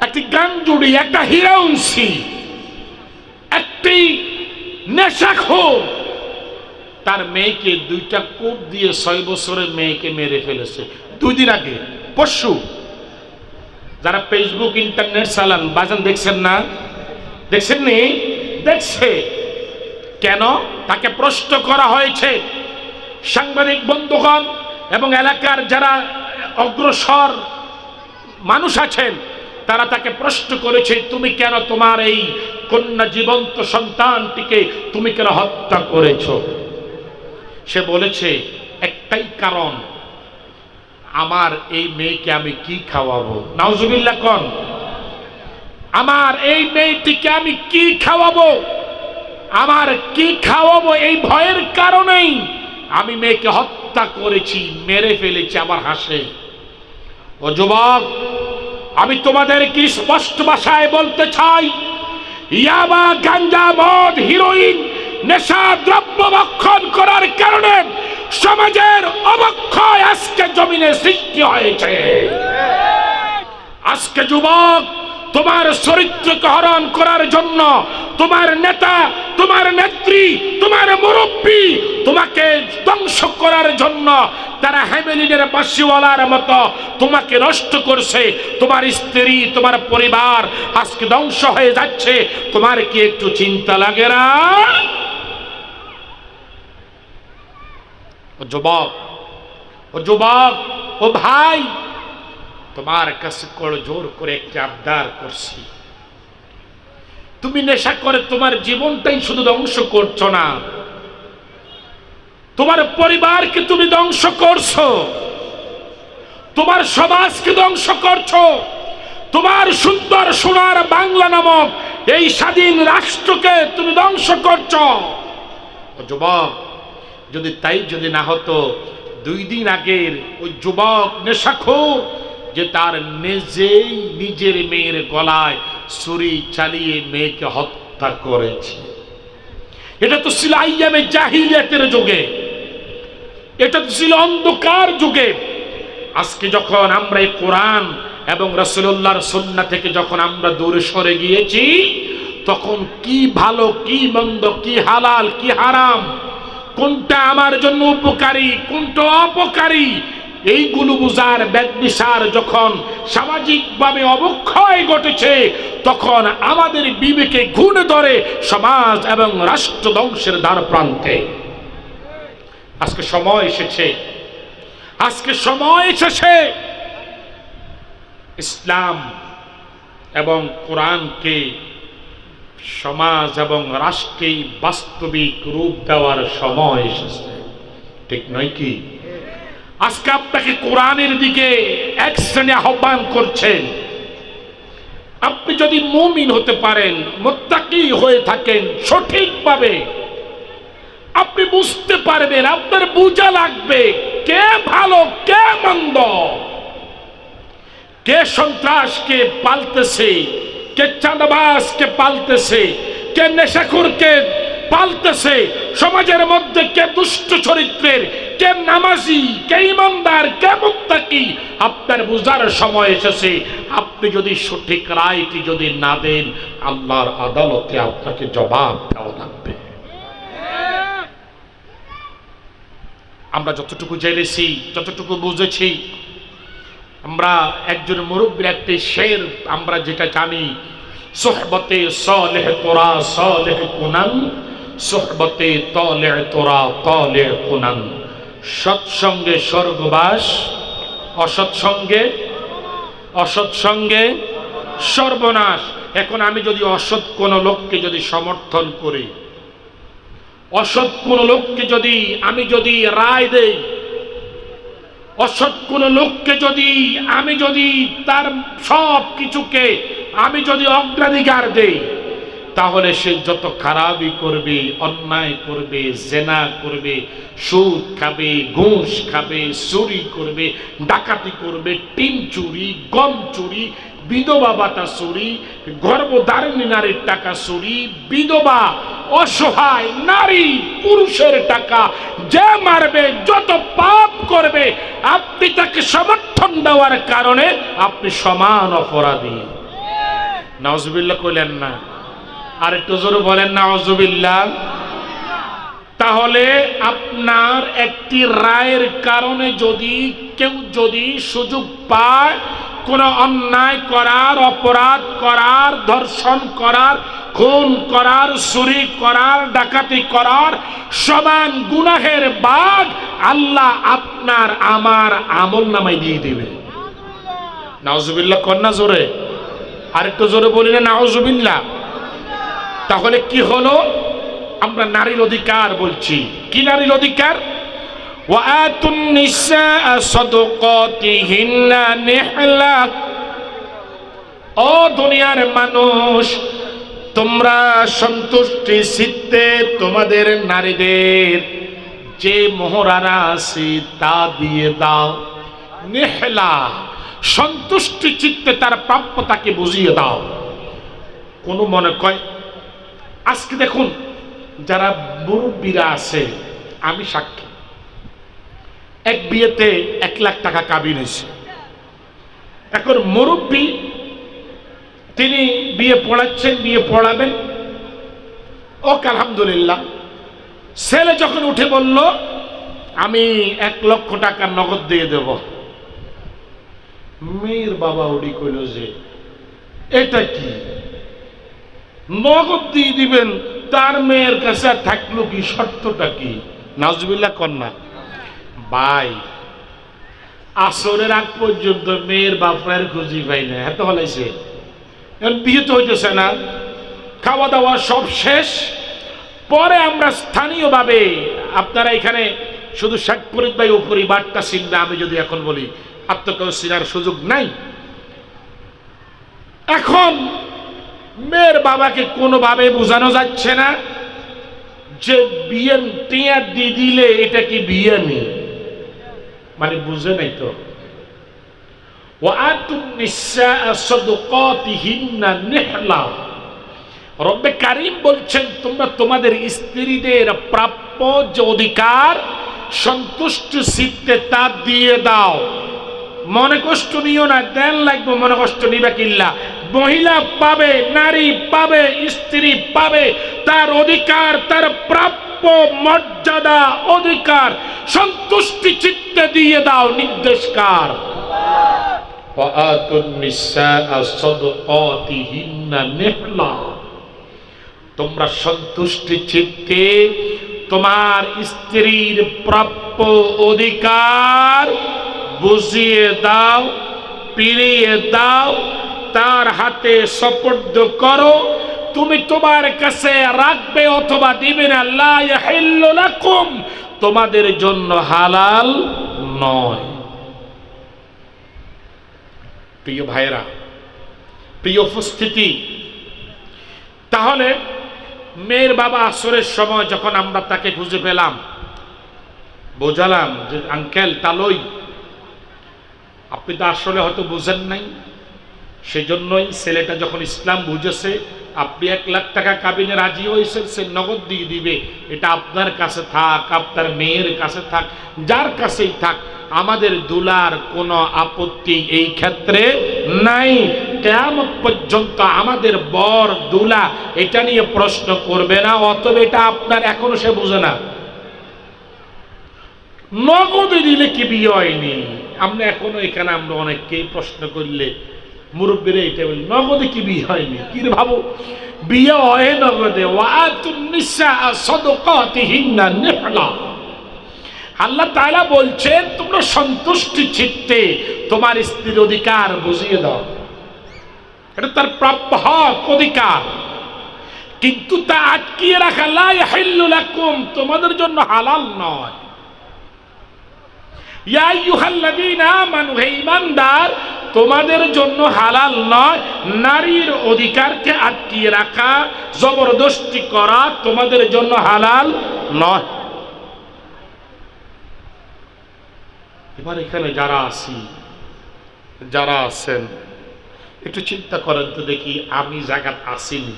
Speaker 1: একটি গানজুড়ি, একটা হিরাউন্সি, একটি নেশাখোর তার মেয়েকে 2টা কোপ দিয়ে 6 বছরের মেয়েকে মেরে ফেলেছে 2 দিন আগে। পরশু যারা ফেসবুক ইন্টারনেট চালান বাজান দেখছেন না? দেখছেন নি? দেখছে। কেন? তাকে প্রশ্ন করা হয়েছে। সাংবাদিক বন্ধুগণ এবং এলাকার যারা অগ্রসর মানুষ আছেন তারা তাকে প্রশ্ন করেছে, তুমি কেন তোমার এই কন্যা জীবন্ত সন্তানটিকে তুমি কেন হত্যা করেছো? সে বলেছে একটাই কারণ, আমার এই মেয়েকে আমি কি খাওয়াবো? নাউজুবিল্লাহ কোন? আমার এই মেয়েটিকে আমি কি খাওয়াবো? আমার কি খাওয়াবো? এই ভয়ের কারণেই আমি মেয়েকে হত্যা করেছি, মেরে ফেলেছি। আমার হাসে ও যুবক, আমি তোমাদেরকে স্পষ্ট ভাষায় বলতে চাই, ইয়াবা, গাঞ্জা, মদ, হিরোইন, নেশা দ্রব্য ভক্ষণ করার কারণে সমাজের অবক্ষয় আজকে জমিনে সৃষ্টি হয়েছে। আজকে যুবক, তোমার চরিত্রকে হরণ করার জন্য তোমার নেতা, তোমার নেত্রী, তোমার মুরব্বী তোমাকে ধ্বংস করার জন্য তারা হ্যামেলিনের বাঁশিওয়ালার মতো তোমাকে নষ্ট করছে। তোমার স্ত্রী, তোমার পরিবার আজকে ধ্বংস হয়ে যাচ্ছে। তোমার কি একটু চিন্তা লাগে না? ও যুবক, ও যুবক, ও ভাই, তোমার কাছে কড় জোর করে একটি আবদার করছি। তুমি নেশা করে তোমার জীবনটাই শুধু ধ্বংস করছো না, তোমার পরিবারকে তুমি ধ্বংস করছো, তোমার সমাজকে ধ্বংস করছো, তোমার সুন্দর সোনার বাংলা নামক এই স্বাধীন রাষ্ট্রকে তুমি ধ্বংস করছো। যুবক, যদি না হতো, 2 দিন আগের ওই যুবক নেশাখোর যে তার নিজের মেয়ের গলায় ছুরি চালিয়ে মেয়েকে হত্যা করেছে, এটা তো ছিল আইয়ামে জাহিলিয়াতের যুগে, এটা তো ছিল অন্ধকার যুগে। আজকে যখন আমরা এই কোরআন এবং রাসূলুল্লাহর সুন্নাহ থেকে যখন আমরা দূরে সরে গিয়েছি, তখন কি ভালো, কি মন্দ, কি হালাল, কি হারাম, কোনটা আমার জন্য উপকারী, কোনটা অপকারী, এইগুলো বুঝার ব্যাগবিসার যখন সামাজিকভাবে অবক্ষয় ঘটেছে, তখন আমাদের বিবেকে ঘুণে ধরে সমাজ এবং রাষ্ট্র ধ্বংসের দ্বার প্রান্তে। আজকে সময় এসেছে, আজকে সময় এসেছে ইসলাম এবং কোরআনকে সমাজ এবং রাষ্ট্রে বাস্তবিক রূপ দেওয়ার সময় এসেছে, ঠিক নয় কি? আজকে আপনাকে কোরআনের দিকে এক শ্রেণী আহ্বান করছেন। আপনি যদি মুমিন হতে পারেন, মুত্তাকি হয়ে থাকেন সঠিকভাবে, আপনি বুঝতে পারবেন, আপনার বোঝা লাগবে কে ভালো, কে মন্দ, কে সন্ত্রাসকে পালতেছে, কে চাঁদাবাজকে পালতেছে, কে নেশাখোরকে পালতেছে, সমাজের মধ্যে কে দুষ্ট চরিত্রের, কে নামাজি, কে ইমানদার, কে মুত্তাকি। আপনার বুঝার সময় এসেছে। আপনি যদি সঠিক রায়টি যদি না দেন, আল্লাহর আদালতে আপনাকে জবাব দেওয়া লাগবে। আমরা যতটুকু জেনেছি, যতটুকু বুঝেছি, আমরা একজন মুরব্বীর একটি শের আমরা যেটা জানি, সোহবতে সালেহ তোরা সালেহ কুনান, সোহবতে তালেহ তোরা তালেহ কুনান। সৎসঙ্গে স্বর্গবাস, অসৎসঙ্গে সর্বনাশ। এখন আমি যদি অসৎ কোন লোককে যদি সমর্থন করি, অসৎ কোন লোককে যদি আমি যদি রায় দেই, অসৎ কোন লোককে আমি যদি তার সব কিছুকে আমি যদি অগ্রাধিকার দেই, তাহলে সে যত খারাপই করবে, অন্যায় করবে, জেনা করবে, সুদ খাবে, ঘুষ খাবে, চুরি করবে, ডাকাতি করবে, টিন চুরি, গম চুরি, বিধবা ভাতা চুরি, গর্ভধারিণী নারীর টাকা চুরি, বিধবা অসহায় নারী পুরুষের টাকা যে মারবে, যত পাপ করবে, আপনি তাকে সমর্থন দেওয়ার কারণে আপনি সমান অপরাধী। নাউজুবিল্লাহ কইলেন না? আর একটু জোরে বলেন নাউজুবিল্লাহ। তাহলে আপনার একটি রায়ের কারণে যদি কেউ যদি সুযোগ পায় কোন অন্যায় করার, অপরাধ করার, ধর্ষণ করার, খুন করার, চুরি করার, ডাকাতি করার, সমান গুনাহের ভাগ আল্লাহ আপনার আমার আমল নামায় দিয়ে দিবে। নাউজুবিল্লাহ কন্যা জোরে, আর একটু জোরে বলি না নাউজুবিল্লাহ। তাহলে কি হলো? আমরা নারীর অধিকার বলছি। কি নারীর অধিকার? ওয়াতুন নিসা সাদকাতিহিন্না নিহলা। ও দুনিয়ার মানুষ, তোমরা সন্তুষ্টি চিত্তে তোমাদের নারীদের যে মোহরানা আছে তা দিয়ে দাও। নিহলা, সন্তুষ্টি চিত্তে তার প্রাপ্যতাকে বুঝিয়ে দাও। কোন মনে কয় আজকে দেখুন যারা মুরব্বীরা আছে, আমি সাক্ষী, এক বিয়েতে 1 লাখ টাকা কাবিন হয়েছে। এখন মুরব্বী তিনি বিয়ে পড়াচ্ছেন, বিয়ে পড়াবেন, ওকে আলহামদুলিল্লাহ। ছেলে যখন উঠে বলল আমি 1 লক্ষ টাকা নগদ দিয়ে দেব, মেয়ের বাবা উঠি কইল যে এটা কি নগদ দিয়ে দিবেন, তার মেয়ের কাছে আর থাকলো কি, শর্তটা কি? নাউজুবিল্লাহ কন্যা ভাই, আসরের আগ পর্যন্ত মেয়ের বাপের খুঁজি পাই না, এত হলাইছে। বিয়ে তো হইতেছে না, খাওয়া দাওয়া সব শেষ। পরে আমরা স্থানীয়ভাবে, আপনারা এখানে শুধু শেখ ফরিদ ভাই ও পরিবারটা চিনবে, আমি যদি এখন বলি আপনাকেও চিনার সুযোগ নাই। এখন মেয়ের বাবাকে কোনোভাবে বোঝানো যাচ্ছে না যে বিয়ে টিয়া দিয়ে দিলে এটা কি বিয়ে নেই, মানে বুঝে নাই তো। ওয়াতুন নিসা সাদকাতিহিন্না নিহলা, রব্বে কারীম বলছেন তোমরা তোমাদের স্ত্রীদের প্রাপ্য যে অধিকার সন্তুষ্ট চিত্তে তা দিয়ে দাও। মনে কষ্ট নিও না, দেন লাগবে, মনে কষ্ট নিবে কিল্লা। মহিলা পাবে, নারী পাবে, স্ত্রী পাবে তার অধিকার, তার প্রাপ্য মর্যাদা অধিকার সন্তুষ্টি চিত্তে দিয়ে দাও। নির্দেশকার ওয়াতুন নিসা সাদকাতিহিন্না নিহলা, তোমরা সন্তুষ্টি চিত্তে তোমার স্ত্রীর প্রাপ্য অধিকার বুঝিয়ে দাও, ফিরিয়ে দাও, তার হাতে সুপর্দ করো। তুমি তোমার কাছে রাখবে অথবা দিবে না, লা ইয়াহিল্লু লাকুম, তোমাদের জন্য হালাল নয়। প্রিয় ভাইরা, প্রিয় উপস্থিতি, তাহলে মেয়ের বাবা আসরের সময় যখন আমরা তাকে খুঁজে পেলাম, বোঝালাম যে আঙ্কেল তালই, আপনি তো আসলে হয়তো বুঝেন নাই, সেই জন্যই ছেলেটা যখন ইসলাম বুঝেছে, আপনি 1 লাখ টাকা কাবিনে রাজি হয়েছেন, সে নগদ দিয়ে দিবে। এটা আপনার কাছে থাক, আপনার মেয়ের কাছে থাক, যার কাছেই থাক, আমাদের দুলার কোনো আপত্তি এই ক্ষেত্রে নাই। কিয়ামত পর্যন্ত আমাদের বর দুলা এটা নিয়ে প্রশ্ন করবে না। অতএব এটা আপনার, এখনো সে বুঝে না নগদে দিলে কি বিয়ে হয়নি। আমরা এখনো এখানে আমরা অনেককেই প্রশ্ন করলে মুরব্বীরা এটা বলি, নগদে কি বিয়ে হয়নি? কি রে ভাবো, বিয়ে হয় নগদে। ওয়াতুন নিসা সাদকাতিহিন্না নিহলা, আল্লাহ তাআলা বলছেন তোমরা সন্তুষ্টি চিত্তে তোমার স্ত্রীর অধিকার বুঝিয়ে দাও। এটা তার প্রাপ্য হক, অধিকার, কিন্তু তা আটকিয়ে রাখা, লা ইয়াহিল্লু লাকুম, তোমাদের জন্য হালাল নয়। ইয়া আইয়ুহাল্লাযীনা আমানু, হে ঈমানদার, তোমাদের জন্য হালাল নয়। নারীর অধিকারকে আটকিয়ে রাখা, জবরদস্তি করা তোমাদের জন্য হালাল নয়। এবার এখানে যারা আছি, যারা আছেন, একটু চিন্তা করেন তো দেখি, আমি জাকাত আসিনি,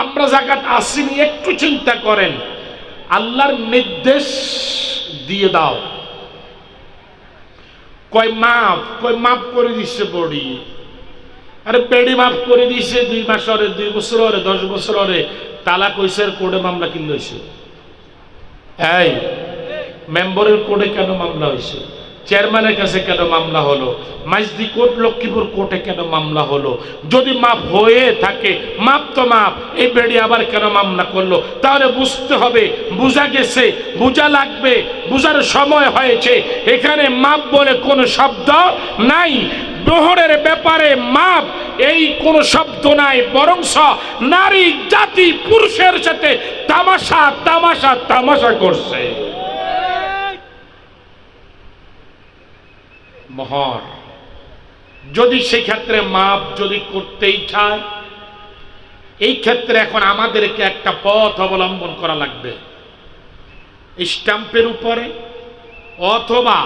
Speaker 1: আমরা জাকাত আসিনি, একটু চিন্তা করেন। আল্লাহর নির্দেশ দিয়ে দাও, কয় মাফ করে দিচ্ছে বড়ি, আরে পেড়ি মাফ করে দিছে 2 মাস হরে, 2 বছর হরে, 10 বছর হরে, তালাক হইছে, কোর্টে মামলা কিনল হয়েছে। এই মেম্বারের কোর্টে কেন মামলা হয়েছে? চেয়ারম্যানের কাছে কেন মামলা হলো? মাইজদি কোর্ট, লক্ষ্মীপুর কোর্টে কেন মামলা হলো? যদি মাপ হয়ে থাকে, মাপ তো মাপ, এই বেড়ি আবার কেন মামলা করলো? তাহলে বুঝতে হবে, বুঝা গেছে, বুঝা লাগবে, বুঝার সময় হয়েছে। এখানে মাপ বলে কোনো শব্দ নাই। মোহরের ব্যাপারে মাপ এই কোন শব্দ নাই, বরং নারী জাতি পুরুষের সাথে তামাশা তামাশা তামাশা করছে। মোহর যদি সেক্ষেত্রে মাপ যদি করতেই চায়, এই ক্ষেত্রে এখন আমাদেরকে একটা পথ অবলম্বন করা লাগবে। স্ট্যাম্পের উপরে অথবা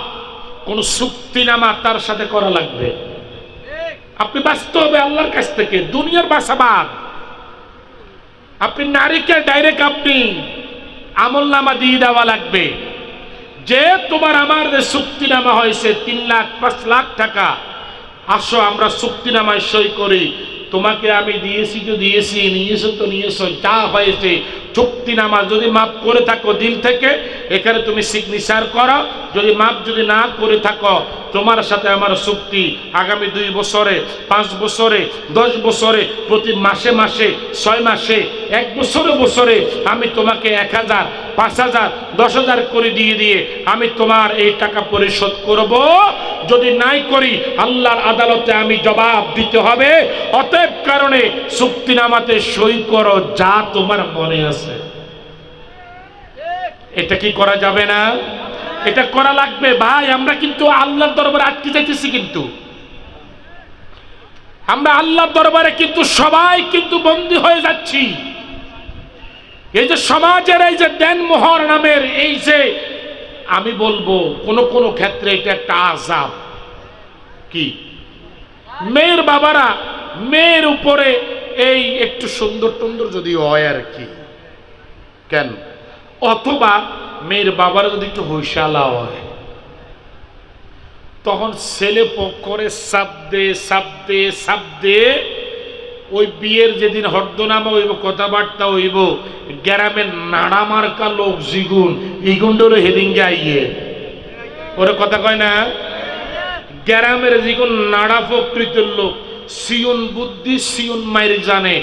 Speaker 1: কোন চুক্তিনামা তার সাথে করা লাগবে। আপনি বাঁচতে হবে আল্লাহর কাছ থেকে, দুনিয়ার বাঁচাবাদ। আপনি নারীকে ডাইরেক্ট আপনি আমলনামা দিয়ে দেওয়া লাগবে যে তোমার আমার যে চুক্তিনামা হয়েছে 3 লাখ 5 লাখ টাকা, আসো আমরা চুক্তিনামায় সই করি, তোমাকে আমি দিয়েছি তো দিয়েছি, নিয়েছো তো নিয়েছো, যা হয়েছে চুক্তিনামা যদি মাফ করে থাকো দিল থেকে, এখানে তুমি সিগনেচার করো। যদি মাফ যদি না করে থাকো, তোমার সাথে আমার চুক্তি আগামী 2 বছরে, 5 বছরে, 10 বছরে, প্রতি মাসে মাসে, 6 মাসে, 1 বছরে বছরে আমি তোমাকে 1000, 5000, 10,000 করে দিয়ে আমি তোমার এই টাকা পরিশোধ করব। যদি নাই করি আল্লাহর আদালতে আমি জবাব দিতে হবে। অতএব কারণে চুক্তিনামাতে সই করো যা তোমার মনে আছে। এটা কি করা যাবে না? এটা করা লাগবে ভাই। আমরা কিন্তু আল্লাহর দরবারে আটকে যাইতেছি, কিন্তু আমরা আল্লাহর দরবারে কিন্তু সবাই কিন্তু বন্দী হয়ে যাচ্ছি। এই যে সমাজের এই যে দেনমোহর নামের এই যে, আমি বলবো কোন ক্ষেত্রে এটা একটা আযাব। কি মেয়ের বাবারা মেয়ের উপরে এই একটু সুন্দর টুন্দর যদি হয় আর কি, কেন, অথবা মেয়ের বাবারা যদি একটু হৈশালা হয়, তখন ছেলে পক্ষরে সাবদে ওই বিয়ের যেদিন হরদনামা হইব, কথাবার্তা হইব, গ্রামের নাড়া মার্কা লোক জিগুন ইগুন্ডরে হেদিঙ্গে আইয়ে ওরে কথা কয় না, গ্রামের জিগুন নাড়া প্রকৃতির লোক, সিউন বুদ্ধি সিউন মাইর জানে,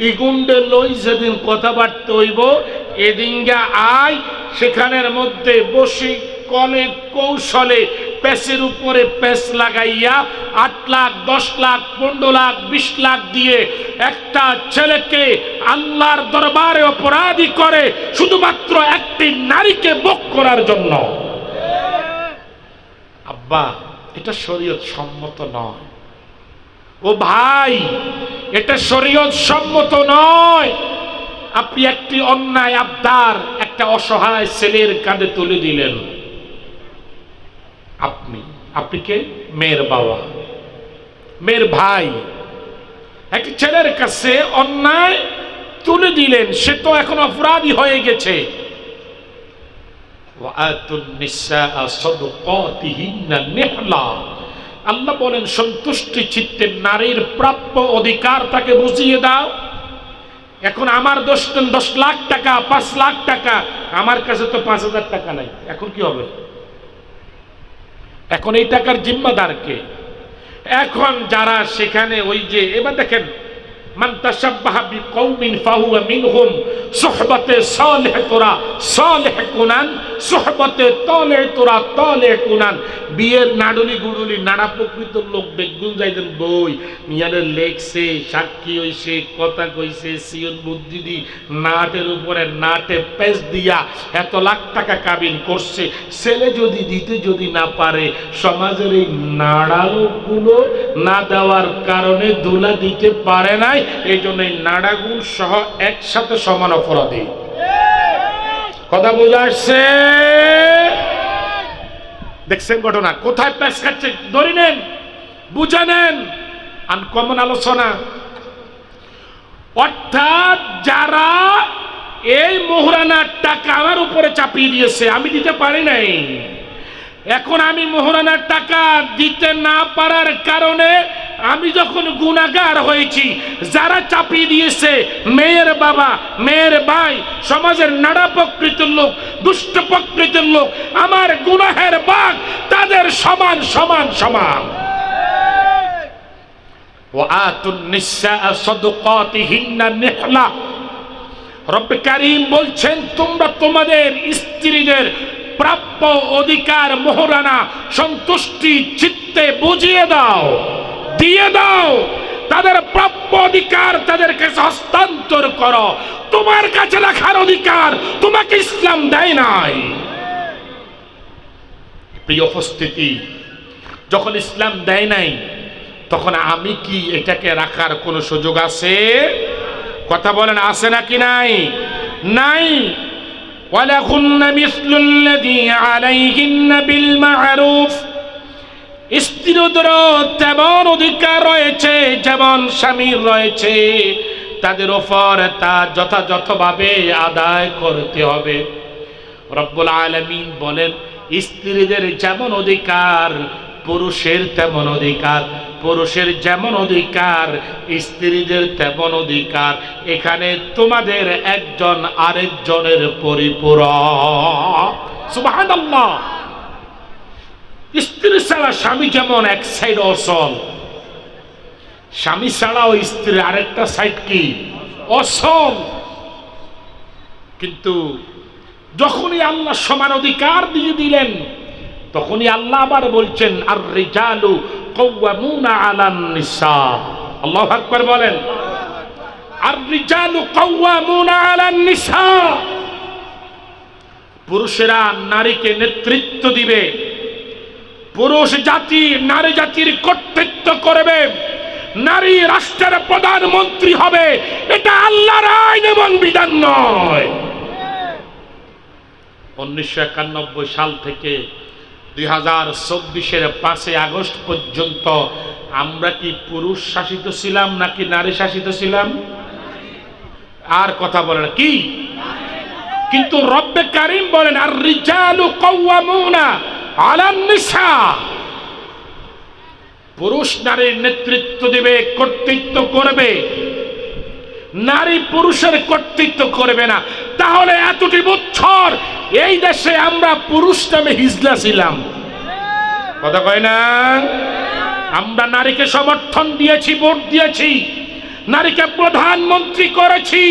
Speaker 1: ইগুন্ডে লই যেদিন কথাবার্তা হইব এদিঙ্গা আয়, সেখানের মধ্যে বসি কলে কৌশলে প্যাসের উপরে প্যাস লাগাইয়া 8 লাখ 10 লাখ 15 লাখ 20 লাখ দিয়ে একটা ছেলেকে আল্লাহর দরবারে অপরাধী করে শুধুমাত্র একটি নারীকে ভোগ করার জন্য। আব্বা, এটা শরীয়ত সম্মত নয়। ও ভাই, এটা শরীয়ত সম্মত নয়। আপনি একটি অন্যায় আবদার একটা অসহায় ছেলের কাঁধে তুলে দিলেন। আপনি কে? মেয়ের বাবা, মেয়ের ভাই, একটি ছেলের কাছে অন্যায় তুলে দিলেন, সে তো এখন অপরাধী হয়ে গেছে। আল্লাহ বলেন সন্তুষ্টি চিত্তে নারীর প্রাপ্য অধিকার তাকে বুঝিয়ে দাও। এখন আমার 10 লাখ টাকা, 5 লাখ টাকা, আমার কাছে তো 5,000 টাকা নাই, এখন কি হবে? এখন এই টাকার জিম্মাদার কে? এখন যারা সেখানে ওই যে, এবার দেখেন, মান তাশাব্বাহা বিকওমিন ফাহুয়া মিনহুম, সুহবতে সালেহ তোরা সালেহ কুনান, সুহবতে তালেহ তোরা তালেহ কুনান। বিয়ের নাডুলি গুডুলি নাড়া প্রকৃত লোক বেগুন যাইতেন বই মিয়ানের লেখছে, সাক্ষী হইছে, কথা কইছে, সিয়ন বুদ্ধি দি নাটের উপরে নাটে পেস দিয়া এত লাখ টাকা কাবিন করছে। ছেলে যদি দিতে যদি না পারে, সমাজের এই নাড়া লোকগুলো না দেওয়ার কারণে দুলা দিতে পারে নাই, এই জন্য এই নাড়াগুল সহ একসাথে সমান অপরাধী। কথা বোঝা আসছে? দেখছেন ঘটনা কোথায় প্যাস খাচ্ছে? ধরে নেন, বুঝে নেন, আনকমন আলোচনা। অর্থাৎ যারা এই মোহরানার টাকা আমার উপরে চাপিয়ে দিয়েছে, আমি দিতে পারি নাই, এখন আমি মোহরানার টাকা দিতে না পারার কারণে আমি যখন গুনাহগার হয়েছি, যারা চাপিয়ে দিয়েছে, মেয়ের বাবা, মেয়ের ভাই, সমাজের নাড়া প্রকৃতির লোক, দুষ্ট প্রকৃতির লোক, আমার গুনাহের ভাগ তাদের সমান সমান সমান। ওয়াতুন নিসা সাদকাতিহিন্না নিহলা। রব্বে কারীম বলছেন, তোমরা তোমাদের স্ত্রীদের প্রাপ্য অধিকার মোহরানা সন্তুষ্টি চিত্তে বুঝিয়ে দাও, দিয়ে দাও। তাদের প্রাপ্য অধিকার তাদের কাছে হস্তান্তর করো। তোমার কাছে রাখার অধিকার তোমাকে ইসলাম দেয় নাই। প্রিয় উপস্থিতি, যখন ইসলাম দেয় নাই, তখন আমি কি এটাকে রাখার কোন সুযোগ আছে? কথা বলেন, আছে নাকি নাই? নাই। ওয়ালাকুন্না মিসলুল্লাযী আলাইহিন্না বিল মা'রুফ, স্ত্রীদেরও তেমন অধিকার রয়েছে যেমন স্বামীর রয়েছে, তাদের ওপর তা যথাযথভাবে আদায় করতে হবে। রব্বুল আলামিন বলেন, স্ত্রীদের যেমন অধিকার পুরুষের তেমন অধিকার, পুরুষের যেমন অধিকার স্ত্রীদের তেমন অধিকার। এখানে তোমাদের একজন আরেকজনের পরিপূরক। সুবহানাল্লাহ। স্ত্রী ছাড়া স্বামী যেমন এক সাইড অসল, স্বামী ছাড়াও স্ত্রীর আরেকটা সাইড কি? অসল। কিন্তু যখনই আল্লাহ সমান অধিকার দিয়ে দিলেন, তখনই আল্লাহ আবার বলছেন, আর রিজালু কাওয়ামুনা আলান নিসা। আল্লাহু আকবার বলেন। আর রিজালু কাওয়ামুনা আলান নিসা। পুরুষেরা নারীকে নেতৃত্ব দিবে, পুরুষ জাতি নারী জাতির কর্তৃত্ব করবে, নারী রাষ্ট্রের প্রধানমন্ত্রী হবে। এটা আল্লাহর আইন এবং বিধান নয়। 1991 সাল থেকে 2024-এর 5 আগস্ট পর্যন্ত আমরা কি পুরুষ শাসিত ছিলাম নাকি নারী শাসিত ছিলাম? আর কথা বলেন কি? কিন্তু রব্বে কারীম বলেন, আর রিজালু কাওয়ামুনা আলান নিসা। পুরুষ নারীর নেতৃত্ব দিবে, কর্তৃত্ব করবে, নারী পুরুষের কর্তৃত্ব করবে না। তাহলে এতটি বছর এই দেশে আমরা পুরুষ নামে হিজলা ছিলাম, কথা কয় না? আমরা নারীকে সমর্থন দিয়েছি, ভোট দিয়েছি, নারীকে প্রধানমন্ত্রী করেছি।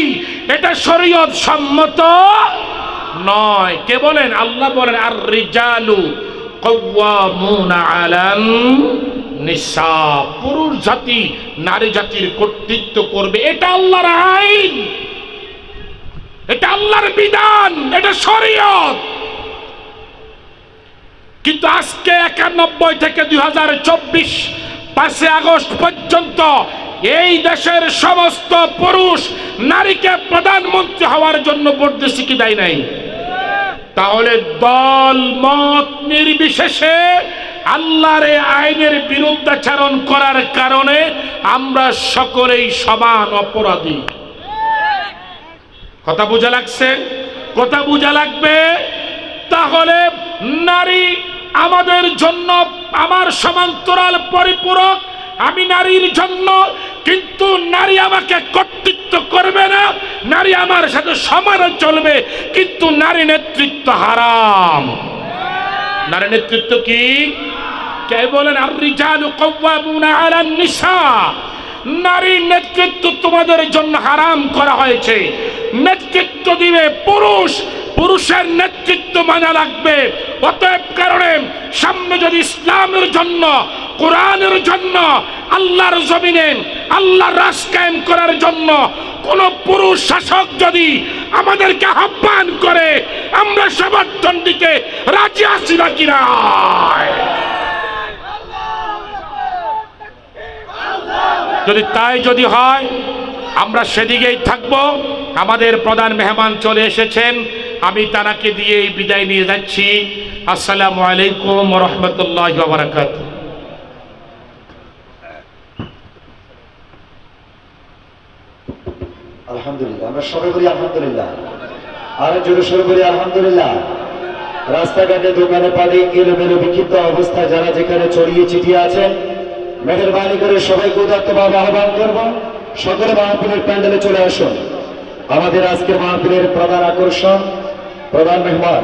Speaker 1: এটা শরীয়ত সম্মত নয়। কে বলেন? আল্লাহ বলেন, আর রিজালু কাওয়ামুনা আলান নিসা। পুরুষ জাতি নারী জাতির কর্তৃত্ব করবে। এটা আল্লাহর আইন, এটা আল্লাহর বিধান, এটা শরীয়ত। কিন্তু আজকে 91 থেকে 2024 5 আগস্ট পর্যন্ত এই দেশের সমস্ত পুরুষ নারীকে প্রধানমন্ত্রী হওয়ার জন্য ভোট দিয়েছে কি দেয় নাই? তাহলে দল মত নির্বিশেষে আল্লাহর আইনের বিরুদ্ধাচরণ করার কারণে আমরা সকলেই সমান অপরাধী। কথা বোঝা লাগছে? কথা বোঝা লাগবে। তাহলে নারী আমাদের জন্য আমার সমান্তরাল পরিপূরক, আমি নারীর জন্য, কিন্তু নারী আমাকে কর্তৃত্ব করবে না, নারী আমার সাথে সমানে চলবে, কিন্তু নারী নেতৃত্ব হারাম। নারী নেতৃত্ব কি? কে বলেন? আর রিজালু কাওয়ামুনা আলান নিসা। নারী নেতৃত্ব তোমাদের জন্য হারাম করা হয়েছে। নেতৃত্ব দিবে পুরুষ, পুরুষের নেতৃত্ব মানা লাগবে। অতএব কারণে সামনে যদি ইসলামের জন্য, কোরআনের জন্য, আল্লাহর জমিনে আল্লাহর রাজ কায়েম করার জন্য কোন পুরুষ শাসক যদি আমাদেরকে আহ্বান করে, আমরা সমর্থন দিতে রাজি আছি নাকি না? যদি তাই যদি হয়, আমরা সেদিকেই থাকব। আমাদের প্রধান মেহমান চলে এসেছেন, আমি তানাকে দিয়ে বিদায় নিয়ে যাচ্ছি। আসসালামু আলাইকুম ওয়া রাহমাতুল্লাহি ওয়া বারাকাতুহু।
Speaker 2: আলহামদুলিল্লাহ, আমরা সবাই বলি আলহামদুলিল্লাহ। আর জোরে সরে বলি আলহামদুলিল্লাহ। রাস্তাঘাটে, দোকানে, পাড়ে এলোমেলো বিক্ষিপ্ত অবস্থায় যারা যেখানে ছড়িয়ে ছিটিয়ে আছেন, মেহেরবানি করে সবাইকে উদাত্তভাবে আহ্বান করব, সকলে মাহফিলের প্যান্ডেলে চলে আসুন। আমাদের আজকের মাহফিলের প্রধান আকর্ষণ, প্রধান মেহমান